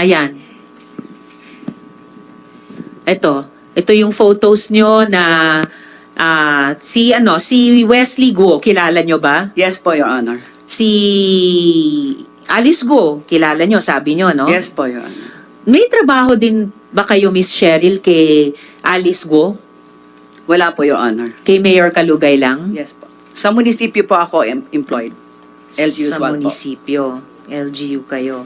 Ayan. Ito yung photos nyo na si Wesley Guo, kilala nyo ba? Yes po, Your Honor. Si Alice Guo, kilala nyo, sabi nyo, no? Yes po, Your Honor. May trabaho din ba kayo, Miss Cheryl, kay Alice Guo? Wala po, Your Honor. Kay Mayor Kalugay lang? Yes po. Sa munisipyo po ako employed. LGU Sa po. munisipyo. LGU kayo.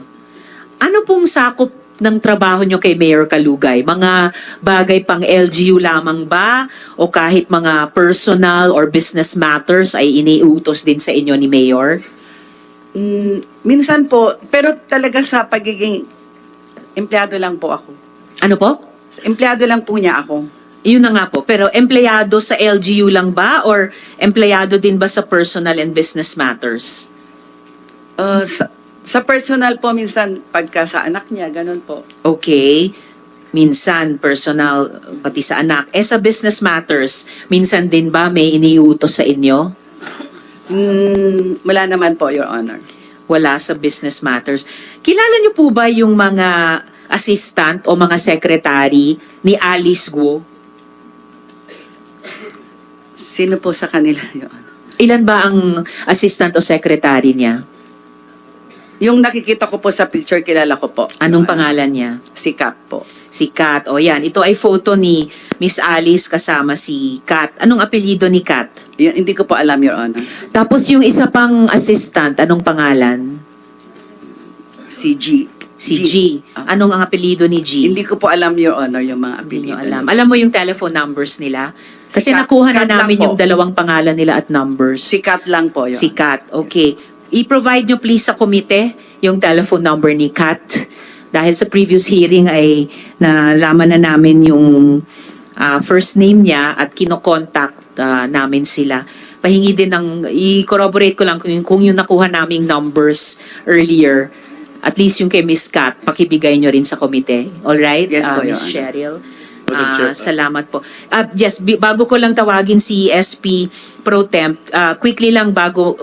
Ano pong sakop ng trabaho nyo kay Mayor Kalugay? Mga bagay pang LGU lamang ba? O kahit mga personal or business matters ay iniutos din sa inyo ni Mayor? Minsan po, pero talaga sa pagiging empleyado lang po ako. Ano po? Empleyado lang po niya ako. Yun na nga po. Pero empleyado sa LGU lang ba? Or empleyado din ba sa personal and business matters? Sa personal po, minsan pagka sa anak niya, ganun po. Okay. Minsan, personal, pati sa anak. Sa business matters, minsan din ba may iniutos sa inyo? Wala naman po, Your Honor. Wala sa business matters. Kilala niyo po ba yung mga assistant o mga secretary ni Alice Guo? Sino po sa kanila, Your Honor? Ilan ba ang assistant o secretary niya? Yung nakikita ko po sa picture, kilala ko po. Anong pangalan niya? Si Kat po. Si Kat. O yan, ito ay photo ni Miss Alice kasama si Kat. Anong apelyido ni Kat? Yun, hindi ko po alam, Your Honor. Tapos yung isa pang assistant, anong pangalan? Si G. Si G. Anong ang apelyido ni G? Hindi ko po alam, Your Honor, yung mga Hindi nyo apelyido. alam. Alam mo yung telephone numbers nila? Kasi Si Kat- nakuha na Kat lang namin po. yung dalawang pangalan nila at numbers. Si Kat lang po, Your Si Kat. Okay. I-provide nyo please sa komite yung telephone number ni Kat. Dahil sa previous hearing ay nalaman na namin yung first name niya at kinokontakt namin sila. Pahingi din ng, i-corroborate ko lang kung yung nakuha naming numbers earlier, at least yung kay Miss Kat, pakibigay nyo rin sa komite. Alright? Yes po, Your Miss Honor. Cheryl. Madam Chair. Salamat po. Yes, bago ko lang tawagin si SP Pro Temp, quickly lang bago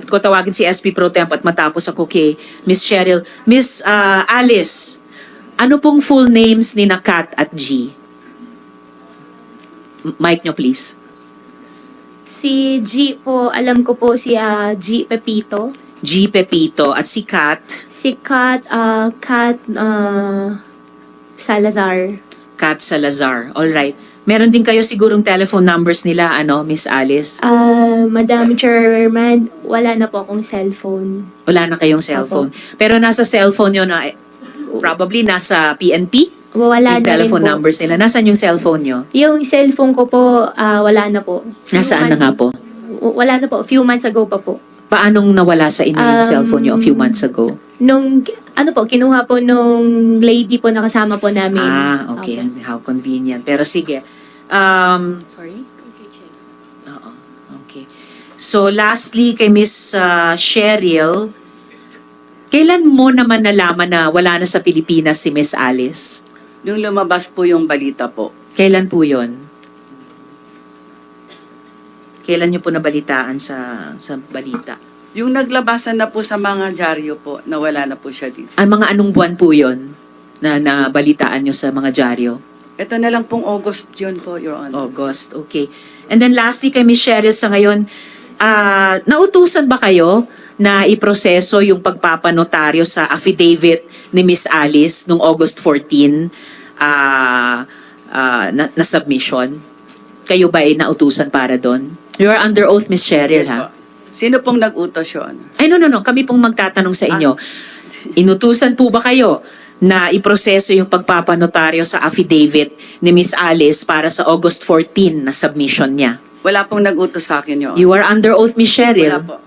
ko tawagin si SP Pro Temp at matapos ako kay Miss Cheryl. Miss Alice, ano pong full names ni na Kat at G? Mic nyo please. Si G po, alam ko po si G Pepito. G Pepito at si Kat. Si Kat Salazar. Kat Salazar. Alright. Meron din kayo sigurong telephone numbers nila, Miss Alice? Madam Chairman, wala na po akong cellphone. Wala na kayong cellphone. Pero nasa cellphone nyo na, probably nasa PNP? Wala Yung na rin telephone po. numbers nila. Nasaan yung cellphone nyo? Yung cellphone ko po, wala na po. Nasaan na nga po? Wala na po. Few months ago pa po. Paanong nawala sa inyo yung cellphone nyo a few months ago? Nung, kinuha po nung lady po na kasama po namin. Okay. Opo. How convenient. Pero sige. Sorry? Oo. Okay. So, lastly, kay Miss Cheryl, kailan mo naman nalaman na wala na sa Pilipinas si Miss Alice? Yung lumabas po yung balita po. Kailan po yon? Kailan niyo po nabalitaan sa balita? Yung naglabasan na po sa mga dyaryo po, na wala na po siya dito. Anong buwan po yon na nabalitaan niyo sa mga dyaryo? Ito na lang pong August yun po, Your Honor. August, okay. And then lastly kay Miss Cheryl sa ngayon, nautusan ba kayo na iproseso yung pagpapanotaryo sa affidavit ni Miss Alice nung August 14 na submission? Kayo ba ay nautusan para doon? You are under oath, Miss Cheryl, Yes ha? po. Sino pong nag-utos, Your Honor? Ay, no. Kami pong magtatanong sa inyo. Inutusan po ba kayo na iproseso yung pagpapanotaryo sa affidavit ni Miss Alice para sa August 14 na submission niya? Wala pong nag-utos sa akin, Your Honor. You are under oath, Miss Wala Cheryl. po.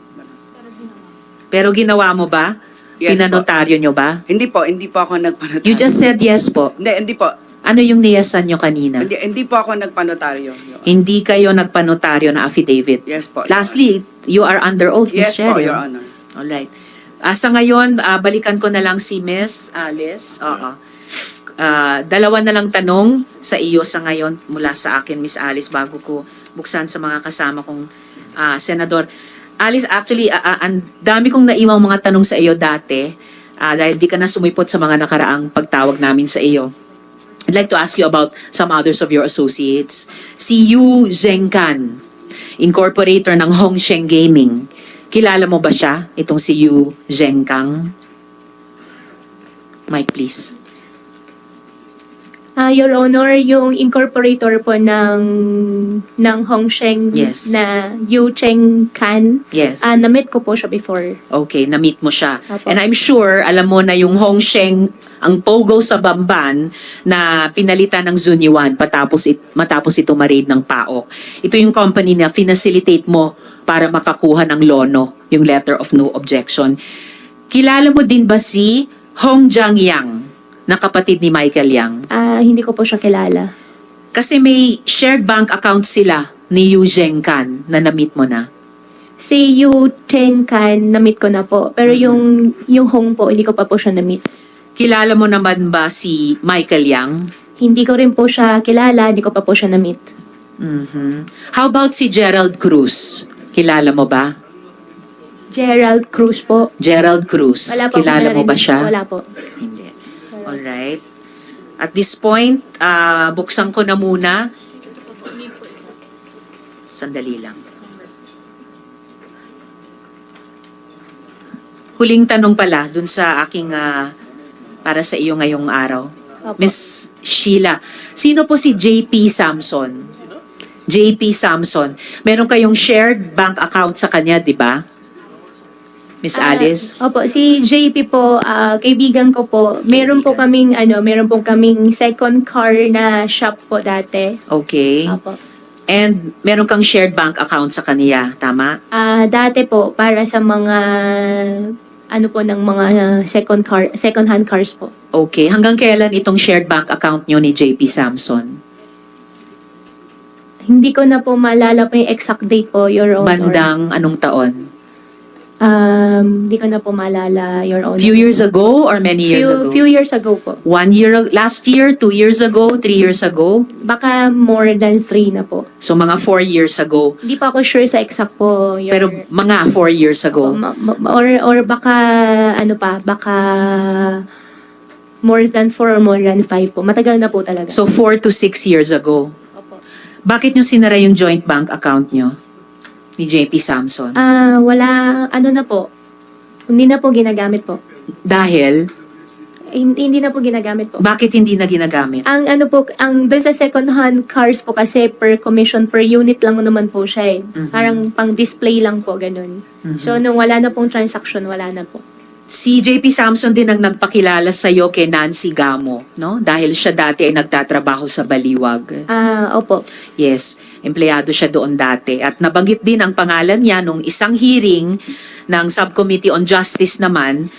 Pero ginawa mo ba? Yes Pinanotaryo nyo ba? Hindi po ako nagpanotaryo. You just said yes po. Hindi po. Ano yung niyasan nyo kanina? Hindi po ako nagpanotaryo, Your Honor. Hindi kayo nagpanotaryo na affidavit. Yes po, Your Lastly, you are under oath, Miss Yes po, Cheryl. Your Honor. Alright. Sa ngayon, balikan ko na lang si Miss Alice. Oo. Dalawa na lang tanong sa iyo sa ngayon mula sa akin, Miss Alice, bago ko buksan sa mga kasama kong senador. Alice, actually, ang dami kong naiwang mga tanong sa iyo dati. dahil di ka na sumipot sa mga nakaraang pagtawag namin sa iyo. I'd like to ask you about some others of your associates. Si Yu Zhengkan, incorporator ng Hongsheng Gaming. Kilala mo ba siya, itong si Yu Zhengkang? Mike, please. Your Honor, yung incorporator po ng Hongsheng Yes. na Yu Cheng Kan, Yes. na-meet ko po siya before. Okay, na-meet mo siya. Apo. And I'm sure, alam mo na yung Hongsheng, ang pogo sa Bamban na pinalitan ng Zunyuan matapos ito ma-raid ng PAOK. Ito yung company na finacilitate mo para makakuha ng lono, yung letter of no objection. Kilala mo din ba si Hong Jiangyang, na kapatid ni Michael Yang? Hindi ko po siya kilala. Kasi may shared bank account sila ni Yu Zhengkan na na-meet mo na. Si Yu Cheng Kan, na-meet ko na po. Pero yung Hong po, hindi ko pa po siya na-meet. Kilala mo naman ba si Michael Yang? Hindi ko rin po siya kilala, hindi ko pa po siya na-meet. Mhm. How about si Gerald Cruz? Kilala mo ba? Gerald Cruz po. Gerald Cruz. Wala po. Kilala mo ba siya? Wala po. Hindi. Alright. At this point, buksan ko na muna. Sandali lang. Huling tanong pala dun sa aking para sa iyo ngayong araw. Opo. Miss Sheila, sino po si JP Samson? JP Samson. Meron kayong shared bank account sa kanya, di ba? Miss Alice? Opo, si JP po, kaibigan ko po. Meron po kaming second car na shop po dati. Okay. Opo. And meron kang shared bank account sa kanya, tama? Dati po para sa mga ng mga second hand cars po. Okay. Hanggang kailan itong shared bank account nyo ni JP Samson? Hindi ko na po maalala po yung exact date po, Your Honor. Bandang anong taon? Hindi ko na po maalala, Your Honor. Few years ago or many years ago? Few years ago po. 1 year, last year, 2 years ago, 3 years ago? Baka more than 3 na po. So mga 4 years ago. Hindi pa ako sure sa exact po, Your Pero mga 4 years ago. or baka baka more than 4 or more than 5 po. Matagal na po talaga. So 4 to 6 years ago. Opo. Bakit nyo sinara yung joint bank account nyo ni JP Samson? Wala, na po. Hindi na po ginagamit po. Dahil, Hindi na po ginagamit po. bakit hindi na ginagamit? Ang doon sa second hand cars po kasi per commission per unit lang naman po siya eh. Parang pang display lang po ganun. So nung wala na pong transaction, wala na po. Si JP Samson din ang nagpakilala sa iyo kay Nancy Gamo, no? Dahil siya dati ay nagtatrabaho sa Baliwag. Opo. Yes, empleyado siya doon dati. At nabanggit din ang pangalan niya nung isang hearing ng Subcommittee on Justice naman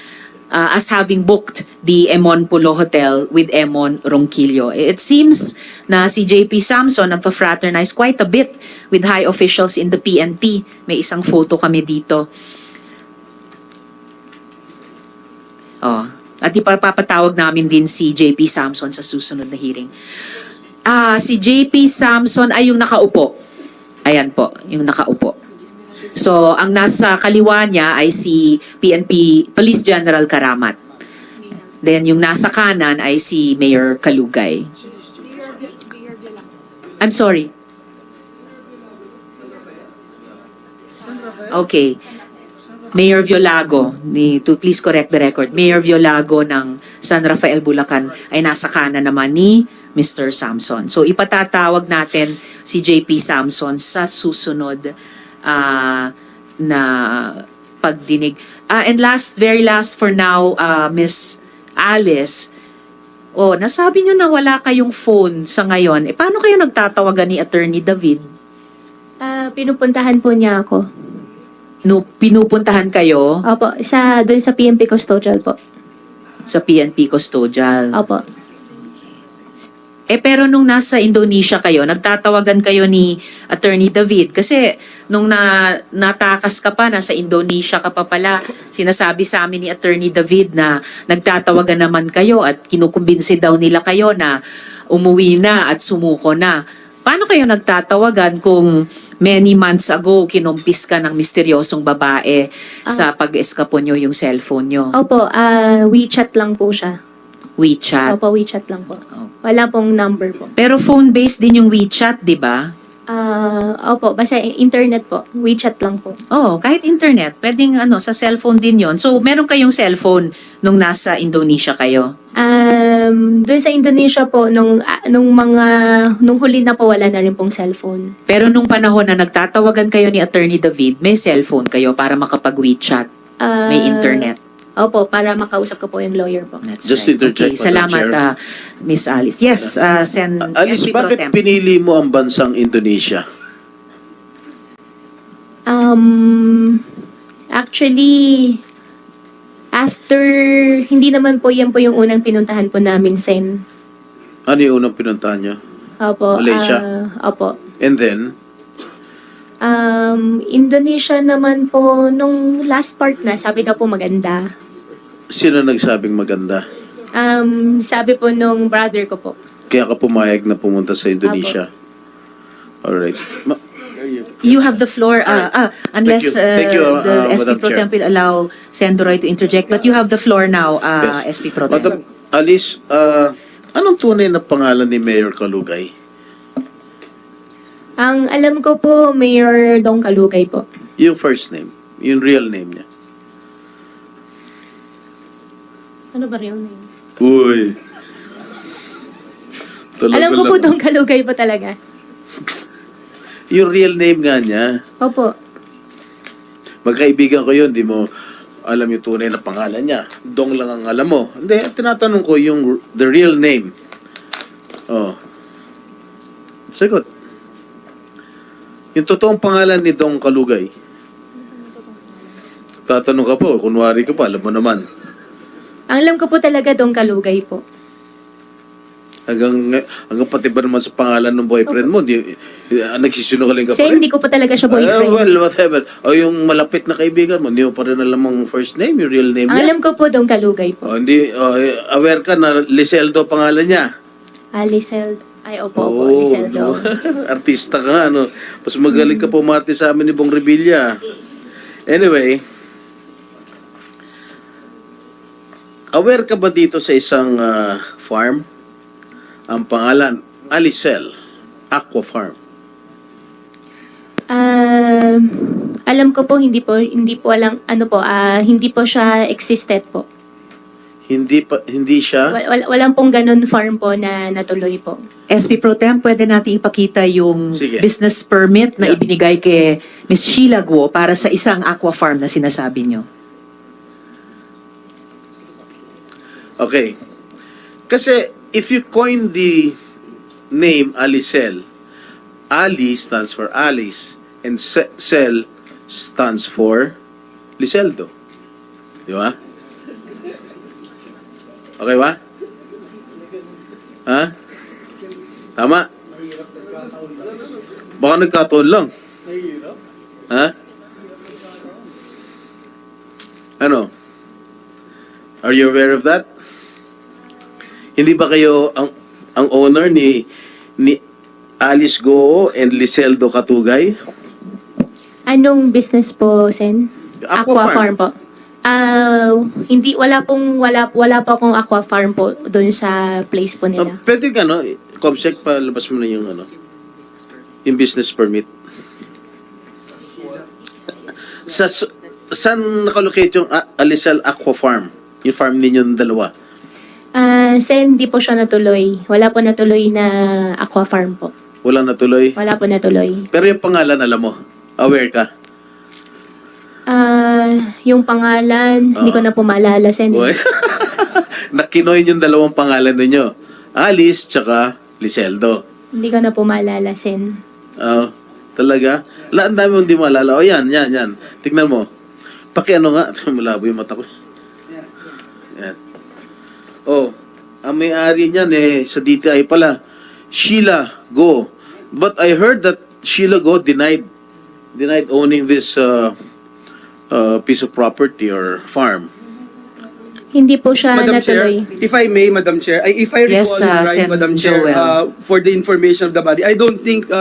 as having booked the Emon Pulo Hotel with Emon Ronquillo. It seems na si JP Samson nagpa-fraternize quite a bit with high officials in the PNP. May isang photo kami dito. Oh, at ipapatawag namin din si JP Samson sa susunod na hearing. Si JP Samson ay yung nakaupo. Ayan po, yung nakaupo. So, ang nasa kaliwa niya ay si PNP Police General Karamat. Then, yung nasa kanan ay si Mayor Kalugay. I'm sorry. Okay. Mayor Violago, to please correct the record, Mayor Violago ng San Rafael, Bulacan ay nasa kanan naman ni Mr. Samson. So ipatatawag natin si JP Samson sa susunod na pagdinig. And very last for now, Miss Alice, nasabi nyo na wala kayong phone sa ngayon. Paano kayo nagtatawagan ni Attorney David? Pinupuntahan po niya ako. No, pinupuntahan kayo Opo, doon sa PNP Custodial po. sa PNP Custodial. Opo. Pero nung nasa Indonesia kayo, nagtatawagan kayo ni Attorney David kasi nung natakas ka pa, nasa Indonesia ka pa pala, sinasabi sa amin ni Attorney David na nagtatawagan naman kayo at kinukumbinsi daw nila kayo na umuwi na at sumuko na. Paano kayo nagtatawagan kung many months ago, kinumpis ka ng misteryosong babae sa pag-eskapo nyo yung cellphone nyo. Opo, WeChat lang po siya. WeChat. Opo, WeChat lang po. Wala pong number po. Pero phone-based din yung WeChat, di ba? Opo, basta internet po. WeChat lang po. Oo, kahit internet. Pwedeng sa cellphone din yon. So, meron kayong cellphone nung nasa Indonesia kayo? Doon sa Indonesia po, nung huli na po, wala na rin pong cellphone. Pero nung panahon na nagtatawagan kayo ni Attorney David, may cellphone kayo para makapag-WeChat. May internet. Opo, para makausap ko po yung lawyer po. That's Just right. interject, Okay, Madam salamat, Chair. Miss Alice. Yes, Alice, SP Pro bakit Tem. pinili mo ang bansang Indonesia? Actually, after, hindi naman po yan po yung unang pinuntahan po namin, Sen. Ano yung unang pinuntahan niyo? Opo. Malaysia? Opo. And then, Indonesia naman po, nung last part na, sabi daw po maganda. sino nagsabing maganda? Sabi po nung brother ko po. Kaya ka pumayag na pumunta sa Indonesia? Alright. You have the floor, unless Thank you, the SP Madam Pro Chair. Tem will allow Senator Roy to interject. But you have the floor now, Yes. SP Pro Tem. Madam Alice, anong tunay na pangalan ni Mayor Kalugay? Ang alam ko po, Mayor Dong Kalugay po. Yung first name, yung real name niya. Ano ba real name? Uy. Talaga Alam ko po lang. Dong Kalugay po talaga. Yung real name nga niya. Opo. Magkaibigan ko yun, di mo alam yung tunay na pangalan niya. Dong lang ang alam mo. Hindi, tinatanong ko yung the real name. Oh. Sagot. Yung totoong pangalan ni Dong Kalugay. Tatanong ka po, kunwari ka pa, alam mo naman. Ang alam ko po talaga Dong Kalugay po. Hanggang pati ba naman sa pangalan ng boyfriend mo, nagsisinungaling ka Kasi pa rin? hindi ko po talaga siya boyfriend. Well, whatever. O yung malapit na kaibigan mo, hindi mo pa rin alam ang first name, yung real name Ang niya. alam ko po Dong Kalugay po. O, hindi, aware ka na Liseldo pangalan niya. Liseldo. Ay, opo, Liseldo. Artista ka nga, ano. Mas magaling ka pumarte sa amin ni Bong Revilla. Anyway, aware ka ba dito sa isang farm? Ang pangalan, Alicel Aqua Farm. Alam ko po hindi po hindi po siya existed po. Hindi siya. Walang pong ganun farm po na natuloy po. SP Pro Tem, pwede natin ipakita yung Sige. business permit na Yeah. ibinigay kay Ms. Sheila Guo para sa isang aqua farm na sinasabi nyo. Okay. Kasi if you coin the name Alicel, Ali stands for Alice and Cel stands for Liseldo. Di ba? Okay ba? Ha? Tama? Baka nagkataon lang. Ha? Ano? Are you aware of that? Hindi ba kayo ang owner ni Alice Goo and Liseldo Katugay? Anong business po, Sen? Aqua farm. po. Hindi wala pa akong aqua farm po doon sa place po nila. Pwede ka, no? Comsec, palabas mo na yung yung business permit. Saan nakalocate yung Alicel Aqua Farm? Yung farm ninyong dalawa? Sen, hindi po siya natuloy. Wala po natuloy na aqua farm po. Walang natuloy? Wala po natuloy. Pero yung pangalan, alam mo? Aware ka? Yung pangalan, hindi ko na po maalala, Sen. Boy. Nakinoy yung dalawang pangalan ninyo. Alice, tsaka Liseldo. Hindi ko na po maalala, Sen. Talaga? Ang dami mong di maalala. O yan. Tignan mo. Pakiano nga. Malabo yung mata ko. Yan. Ang may-ari niyan sa DTI pala. Sheila Go. But I heard that Sheila Go denied owning this piece of property or farm. Hindi po siya Madam natuloy. Chair, if I may, Madam Chair, if I Yes, recall it right, Sen. Madam Chair, Joel. for the information of the body, I don't think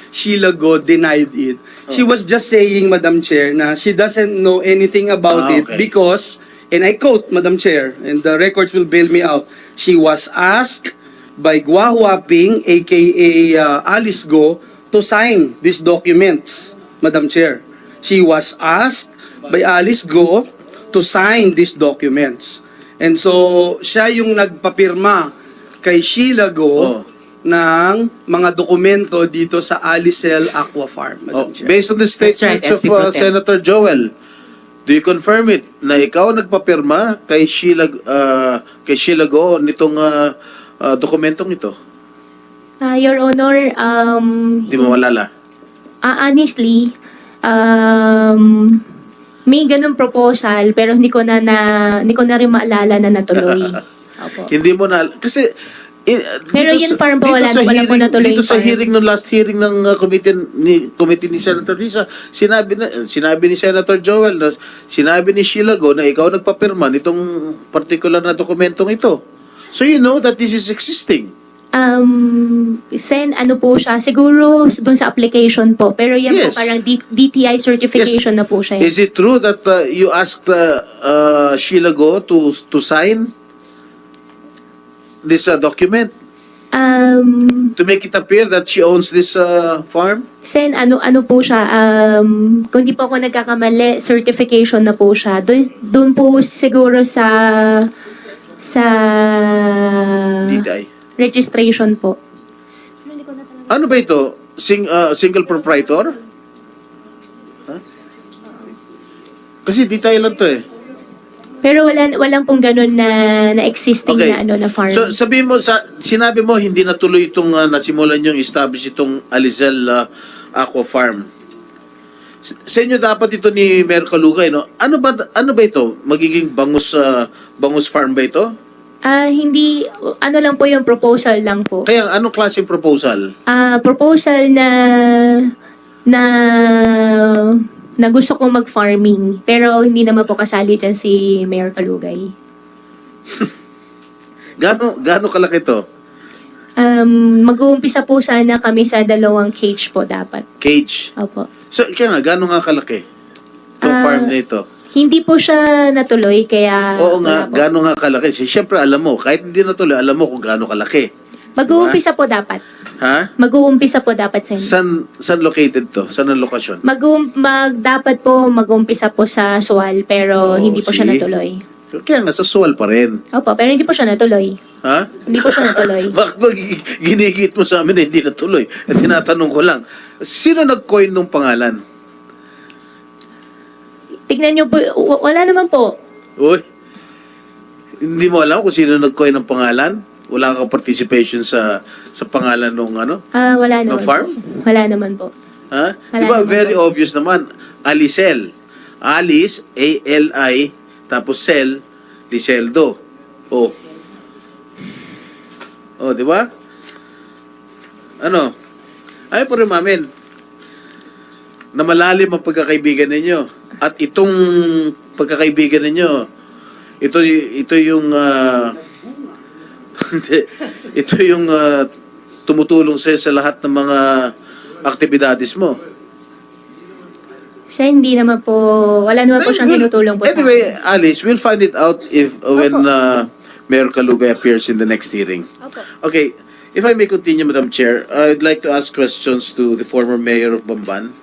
Sheila Go denied it. She was just saying, Madam Chair, na she doesn't know anything about it Okay. because, and I quote, Madam Chair, and the records will bail me out, she was asked by Gua Huaping, aka Alice Go, to sign these documents, Madam Chair. She was asked by Alice Go to sign these documents. And so, siya yung nagpapirma kay Sheila Go ng mga dokumento dito sa Alicel Aqua Farm, Oh, Madam Chair. based on the That's right, statements of SP Pro Tem. Senator Joel, do you confirm it na ikaw nagpapirma kay Sheila Go nitong dokumentong ito? Your Honor, Hindi mo malala. honestly, may ganun proposal pero hindi ko na rin maalala na natuloy. Opo. Hindi mo na kasi Pero dito yun, farm pa, wala sa na po hearing- natuloy dito yung sa farm. hearing ng last hearing ng committee ni Senator Risa, sinabi ni Senator Joel na sinabi ni Sheila Go na ikaw nagpapirma nitong particular na dokumentong ito. So you know that this is existing. Sen, ano po siya, siguro doon sa application po, pero yan Yes. po parang DTI certification na po siya. Is it true that you asked Sheila Go to sign this document to make it appear that she owns this farm? Sen, ano po siya, kung di po ako nagkakamali, certification na po siya. Doon po siguro sa DTI. registration po. Ano ba ito? Single proprietor? Huh? Kasi DTI lang to eh. Pero walang pong ganun na existing na na farm. So sabihin mo, sinabi mo hindi natuloy itong nasimulan yung establish itong Alicel Aqua Farm. Sa inyo dapat ito ni Mayor Calugay, no? Ano ba ito? Magiging bangus farm ba ito? Hindi, ano lang po yung proposal lang po. Kaya anong klaseng proposal? Proposal na gusto kong mag-farming. Pero hindi naman po kasali dyan si Mayor Calugay. Gaano kalaki ito? Mag-uumpisa po sana kami sa 2 cage po dapat. Cage. Opo. So kaya gaano nga kalaki itong farm na ito? Hindi po siya natuloy, kaya... Oo nga, wala po. gaano nga kalaki? Siyempre alam mo, kahit hindi natuloy, alam mo kung gaano kalaki. Mag-uumpisa po dapat. Ha? Mag-uumpisa po dapat sa inyo. Saan located to? Saan ang lokasyon? Dapat po mag-uumpisa po sa Sual, pero hindi po siya see? natuloy. Kaya nga, sa Sual pa rin. Opo, pero hindi po siya natuloy. Ha? Hindi po siya natuloy. Bakit ba ginigit mo sa amin na hindi natuloy? At tinatanong ko lang, sino nag-coin ng pangalan? Tignan niyo po, wala naman po. Uy, hindi mo alam kung sino nag-coin ng pangalan? Wala kang participation sa pangalan ng ano? Wala naman farm? po. Wala naman po. Ha? Wala Diba, naman very po. obvious naman. Alicel. Alice, A-L-I, tapos Cel, Liceldo. Oh. Oh, di ba? Ano? Ay, po rin mamin. Na malalim ang pagkakaibigan ninyo. At itong pagkakaibigan ninyo, ito yung ito yung tumutulong sa lahat ng mga aktibidades mo. Siya hindi naman po, wala naman po siyang tinutulong po Anyway, sa akin. Alice, we'll find it out if when Mayor Calugay appears in the next hearing. Opo. Okay, if I may continue, Madam Chair, I'd like to ask questions to the former mayor of Bamban.